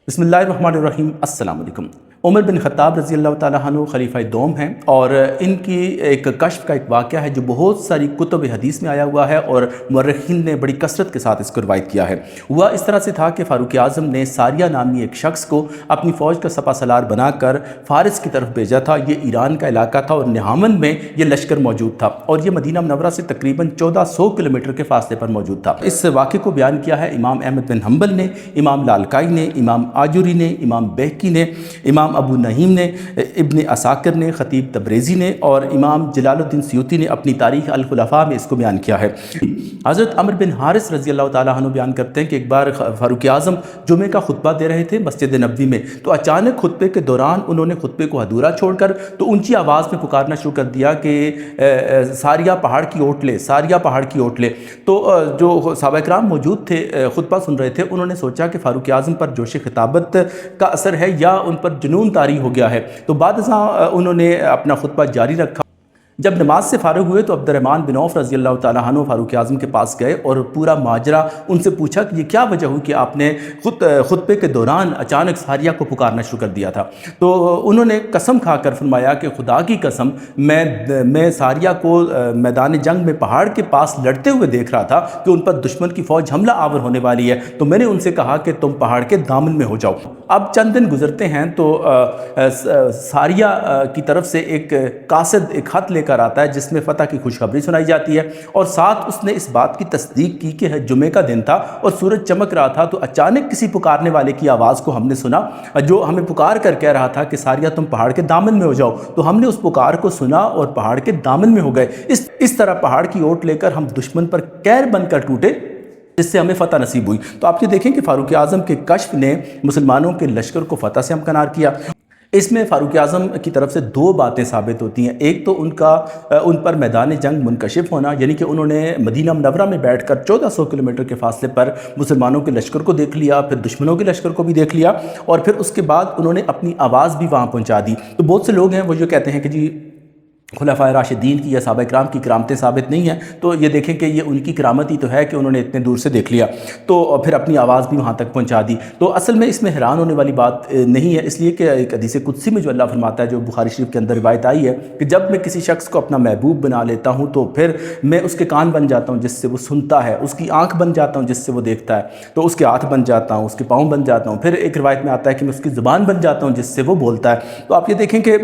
بسم اللہ الرحمن الرحیم۔ السلام علیکم۔ عمر بن خطاب رضی اللہ تعالیٰ عنہ خلیفہ دوم ہیں، اور ان کی ایک کشف کا ایک واقعہ ہے جو بہت ساری کتب حدیث میں آیا ہوا ہے، اور مورخین نے بڑی کثرت کے ساتھ اس کو روایت کیا ہے۔ ہوا اس طرح سے تھا کہ فاروق اعظم نے ساریہ نامی ایک شخص کو اپنی فوج کا سپہ سالار بنا کر فارس کی طرف بھیجا تھا۔ یہ ایران کا علاقہ تھا اور نہامن میں یہ لشکر موجود تھا، اور یہ مدینہ منورہ سے تقریباً 1400 کلومیٹر کے فاصلے پر موجود تھا۔ اس واقعے کو بیان کیا ہے امام احمد بن حنبل نے، امام لالکائی نے، امام آجوری نے، امام بہقی نے، امام ابو نعیم نے، ابن عساکر نے، خطیب تبریزی نے، اور امام جلال الدین سیوطی نے اپنی تاریخ الخلفاء میں اس کو بیان کیا ہے۔ حضرت عمرو بن حارث رضی اللہ تعالیٰ عنہ بیان کرتے ہیں کہ ایک بار فاروق اعظم جمعے کا خطبہ دے رہے تھے مسجد نبوی میں، تو اچانک خطبے کے دوران انہوں نے خطبے کو ادھورا چھوڑ کر تو اونچی آواز میں پکارنا شروع کر دیا کہ ساریہ پہاڑ کی اوٹ لے، ساریہ پہاڑ کی اوٹ لے۔ تو جو صحابہ کرام موجود تھے خطبہ سن رہے تھے، انہوں نے سوچا کہ فاروق اعظم پر جوش خطابت کا اثر ہے یا ان پر جنون طاری ہو گیا ہے، تو بعد ازاں انہوں نے اپنا خطبہ جاری رکھا۔ جب نماز سے فارغ ہوئے تو عبد الرحمن بن عوف رضی اللہ تعالیٰ عنہ فاروق اعظم کے پاس گئے اور پورا ماجرا ان سے پوچھا کہ یہ کیا وجہ ہوئی کہ آپ نے خطبے کے دوران اچانک ساریہ کو پکارنا شروع کر دیا تھا۔ تو انہوں نے قسم کھا کر فرمایا کہ خدا کی قسم میں ساریہ کو میدان جنگ میں پہاڑ کے پاس لڑتے ہوئے دیکھ رہا تھا کہ ان پر دشمن کی فوج حملہ آور ہونے والی ہے، تو میں نے ان سے کہا کہ تم پہاڑ کے دامن میں ہو جاؤ۔ اب چند دن گزرتے ہیں تو ساریہ کی طرف سے ایک قاصد ایک خط لے کر آتا ہے جس میں فتح کی خوشخبری سنائی جاتی ہے، اور ساتھ اس نے اس بات کی تصدیق کی کہ جمعے کا دن تھا اور سورج چمک رہا تھا، تو اچانک کسی پکارنے والے کی آواز کو ہم نے سنا جو ہمیں پکار کر کہہ رہا تھا کہ ساریہ تم پہاڑ کے دامن میں ہو جاؤ، تو ہم نے اس پکار کو سنا اور پہاڑ کے دامن میں ہو گئے۔ اس طرح پہاڑ کی اوٹ لے کر ہم دشمن پر قہر بن کر ٹوٹے، جس سے ہمیں فتح نصیب ہوئی۔ تو آپ یہ دیکھیں کہ فاروق اعظم کے کشف نے مسلمانوں کے لشکر کو فتح سے ہمکنار کیا۔ اس میں فاروق اعظم کی طرف سے دو باتیں ثابت ہوتی ہیں۔ ایک تو ان پر میدان جنگ منکشف ہونا، یعنی کہ انہوں نے مدینہ منورہ میں بیٹھ کر 1400 کلومیٹر کے فاصلے پر مسلمانوں کے لشکر کو دیکھ لیا، پھر دشمنوں کے لشکر کو بھی دیکھ لیا، اور پھر اس کے بعد انہوں نے اپنی آواز بھی وہاں پہنچا دی۔ تو بہت سے لوگ ہیں وہ جو کہتے ہیں کہ جی خلفائے راشدین کی یا صحابہ کرام کی کرامتیں ثابت نہیں ہیں، تو یہ دیکھیں کہ یہ ان کی کرامت ہی تو ہے کہ انہوں نے اتنے دور سے دیکھ لیا تو پھر اپنی آواز بھی وہاں تک پہنچا دی۔ تو اصل میں اس میں حیران ہونے والی بات نہیں ہے، اس لیے کہ ایک حدیث قدسی میں جو اللہ فرماتا ہے، جو بخاری شریف کے اندر روایت آئی ہے کہ جب میں کسی شخص کو اپنا محبوب بنا لیتا ہوں تو پھر میں اس کے کان بن جاتا ہوں جس سے وہ سنتا ہے، اس کی آنکھ بن جاتا ہوں جس سے وہ دیکھتا ہے، تو اس کے ہاتھ بن جاتا ہوں، اس کے پاؤں بن جاتا ہوں، پھر ایک روایت میں آتا ہے کہ میں اس کی زبان بن جاتا ہوں جس سے وہ بولتا ہے۔ تو آپ یہ دیکھیں کہ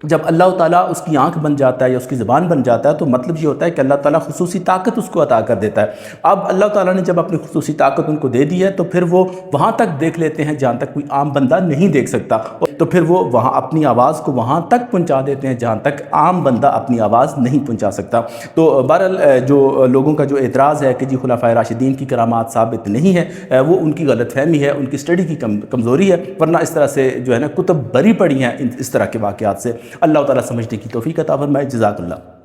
جب اللہ تعالیٰ اس کی آنکھ بن جاتا ہے یا اس کی زبان بن جاتا ہے تو مطلب یہ ہوتا ہے کہ اللہ تعالیٰ خصوصی طاقت اس کو عطا کر دیتا ہے۔ اب اللہ تعالیٰ نے جب اپنی خصوصی طاقت ان کو دے دی ہے تو پھر وہ وہاں تک دیکھ لیتے ہیں جہاں تک کوئی عام بندہ نہیں دیکھ سکتا، تو پھر وہ وہاں اپنی آواز کو وہاں تک پہنچا دیتے ہیں جہاں تک عام بندہ اپنی آواز نہیں پہنچا سکتا۔ تو بہرحال جو لوگوں کا جو اعتراض ہے کہ جی خلفائے راشدین کی کرامات ثابت نہیں ہے، وہ ان کی غلط فہمی ہے، ان کی اسٹڈی کی کمزوری ہے، ورنہ اس طرح سے جو ہے نا کتب بری پڑی ہیں اس طرح کے واقعات سے۔ اللہ تعالیٰ سمجھنے کی توفیق عطا فرمائے۔ جزاک اللہ۔